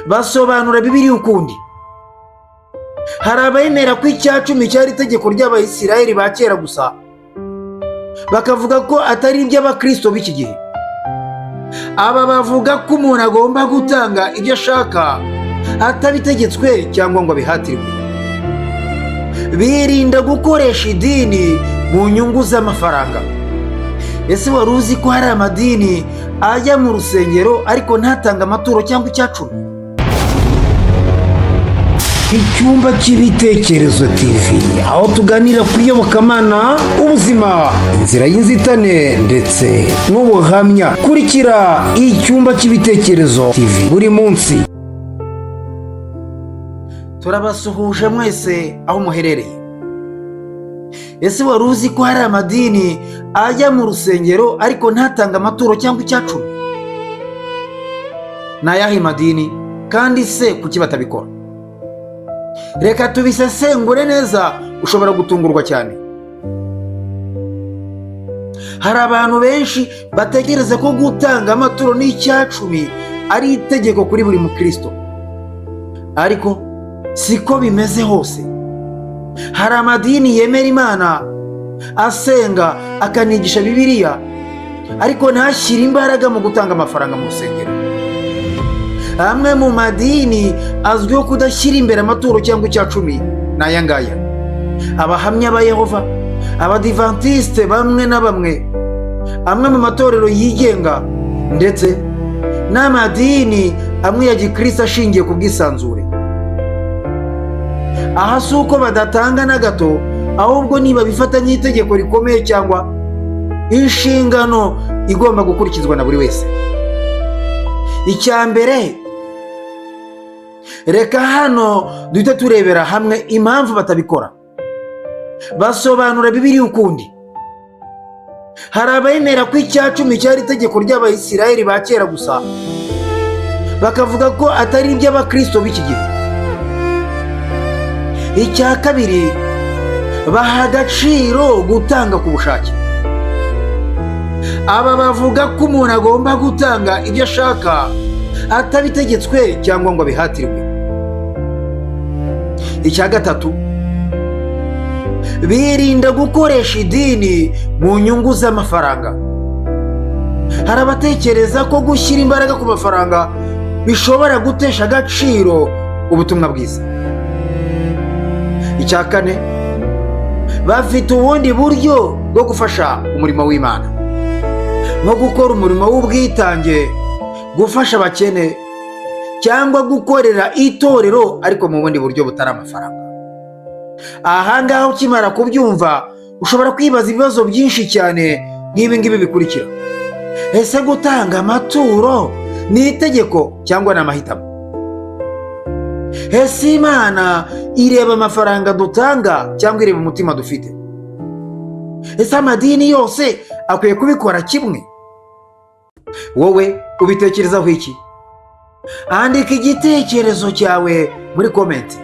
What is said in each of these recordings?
basobanura Bibiliya ukundi. Hari abayemera ko icyacumi cyari itegeko ry'Abayisiraheli ba kera gusa, bakavuga ko atari iby'Abakristo b'iki gihe. Aba bavuga ko umuntu agomba gutanga ibyo ashaka atabitegetswe cyangwa ngo abihatirwe. Birinda gukoresha idini mu nyungu z'amafaranga. Ese wari uzi ko hari amadini ajya mu rusengero ariko ntatange amaturo cyangwa icyacumi? Icyumba cy'ibitekerezo TV, aho tuganira ku iyobokamana, ubuzima, inzira y'inzitane ndetse n'ubuhamya. Kurikira icyumba cy'ibitekerezo TV buri munsi. Turabasuhuje mwese aho muherereye. Ese wari uzi ko hari amadini ajya mu rusengero ariko ntatange amaturo cyangwa icyacumi? Ni ayahe madini kandi se kuki batabikora? Reka tubisesengure neza, ushobora gutungurwa cyane. Hari abantu benshi batekereza ko gutanga amaturo n'icyacumi ari itegeko kuri buri mukristo, ariko siko bimeze hose. Hari amadini yemera Imana, asenga, akanigisha Bibiliya, ariko ntashyire imbaraga mu gutanga amafaranga mu rusengero. Amwe mu madini azwiho kudashyira imbere amaturo cyangwa icyacumi ni aya ngaya: Abahamya ba Yehova, Abadivantisite bamwe na bamwe, amwe mu matorero yigenga, ndetse n'amadini amwe ya gikristo ashingiye ku bwisanzure. Aha si uko badatanga na gato, ahubwo niba bifata nk'itegeko rikomeye cyangwa inshingano igomba gukurikizwa na buri wese. Icya mbere, reka hano duhita turebera hamwe impamvu batabikora. Basobanura Bibiliya ukundi. Hari abayemera ko icyacumi cyari itegeko ry'Abayisiraheli ba kera gusa, bakavuga ko atari iby'Abakristo b'iki gihe. Icya kabiri, baha agaciro gutanga ku bushake. Aba bavuga ko umuntu agomba gutanga ibyo ashaka atabitegetswe cyangwa ngo abihatirwe. Icya gatatu, birinda gukoresha idini mu nyungu z'amafaranga. Hari abatekereza ko gushyira imbaraga ku mafaranga bishobora gutesha agaciro ubutumwa bwiza. Icya kane, bafite ubundi buryo bwo gufasha umurimo w'Imana, nko gukora umurimo w'ubwitange, gufasha abakene, cyangwa gukorera itorero ariko mu bundi buryo butari amafaranga. Aha ngaha ukimara kubyumva ushobora kwibaza ibibazo byinshi cyane nk'ibi ngibi bikurikira: ese gutanga amaturo ni itegeko cyangwa ni amahitamo? Ese Imana ireba amafaranga dutanga cyangwa ireba umutima dufite? Ese amadini yose akwiye kubikora kimwe? Wowe ubitekerezaho iki? Andika igitekerezo cyawe muri komenti.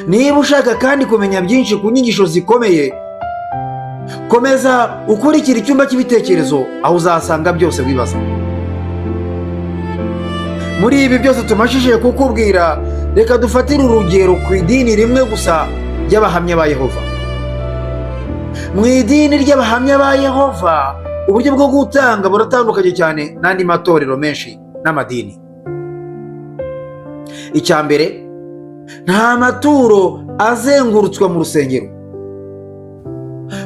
Niba ushaka kandi kumenya byinshi ku nyigisho zikomeye, komeza ukurikira icyumba cy'ibitekerezo, aho uzasanga byose wibaza. Muri ibi byose tumashije kukubwira, reka dufatire urugero ku idini rimwe gusa ry'Abahamya ba Yehova. Mu idini ry'Abahamya ba Yehova, uburyo bwo gutanga buratandukanye cyane n'andi matorero menshi n'amadini. Icya mbere, nta maturo azengurutswa mu rusengero.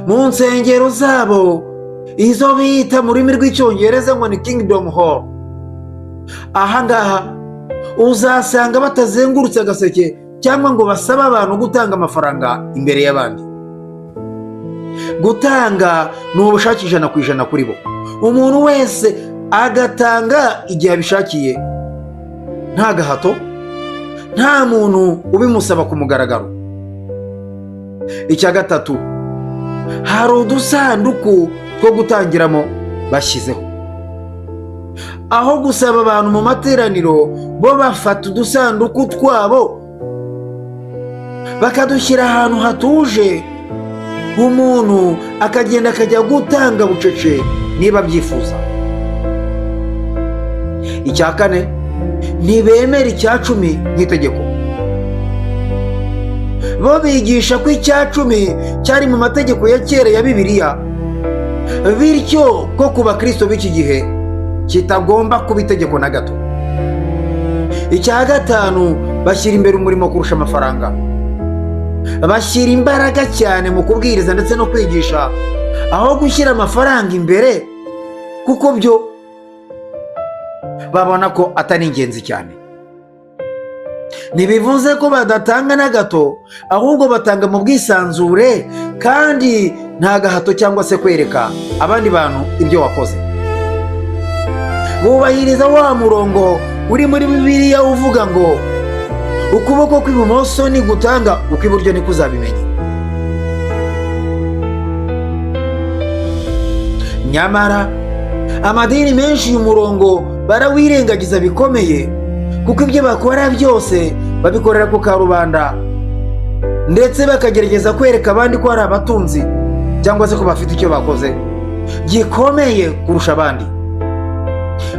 Mu nsengero zabo, izo bita mu rurimi rw'icyongereza ngo ni Kingdom Hall, aha ngaha uzasanga batazengurutse agaseke cyangwa ngo basabe abantu gutanga amafaranga imbere y'abandi. Gutanga ni ubushake 100% kuri bo. Umuntu wese agatanga igihe abishakiye, nta gahato, nta muntu ubimusaba ku mugaragaro. Icya gatatu, hari udusanduku two gutangiramo bashyizeho. Aho gusaba abantu mu materaniro, bo bafata udusanduku twabo bakadushyira ahantu hatuje, umuntu akagenda akajya gutanga bucece niba abyifuza. Icya kane, ntibemera icyacumi nk'itegeko. Bo bigisha ko icyacumi cyari mu mategeko ya kera ya Bibiliya, bityo ko ku bakristo b'iki gihe kitagomba kuba itegeko na gato. Icya gatanu, bashyira imbere umurimo kurusha amafaranga. Bashyira imbaraga cyane mu kubwiriza ndetse no kwigisha aho gushyira amafaranga imbere, kuko byo babona ko atari ingenzi cyane. Ntibivuze ko badatanga na gato, ahubwo batanga mu bwisanzure kandi nta gahato cyangwa se kwereka abandi bantu ibyo wakoze. Bubahiriza wa murongo uri muri Bibiliya uvuga ngo ukuboko kw'ibumoso ni gutanga, ukw'iburyo ni kuzabimenya. Nyamara amadini menshi uyu murongo barawirengagiza bikomeye, kuko ibyo bakora byose babikorera ku karubanda, ndetse bakagerageza kwereka abandi ko ari abatunzi cyangwa se ko bafite icyo bakoze gikomeye kurusha abandi.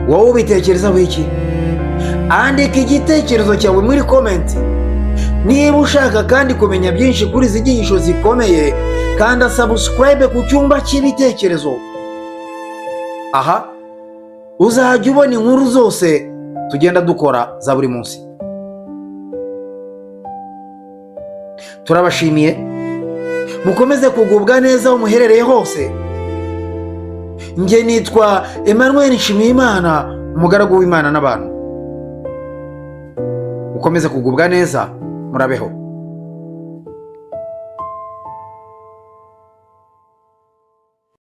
Wowe ubitekerezaho iki? Andika igitekerezo cyawe muri komenti. Niba ushaka kandi kumenya byinshi kuri izi nyigisho zikomeye, kanda subscribe ku cyumba cy'ibitekerezo. Aha uzajya ubona inkuru zose tugenda dukora za buri munsi. Turabashimiye, mukomeze kugubwa neza aho muherereye hose. Njye nitwa Emmanuel Nshimiyimana, umugaragu w'Imana n'abantu. Mukomeze kugubwa neza, murabeho.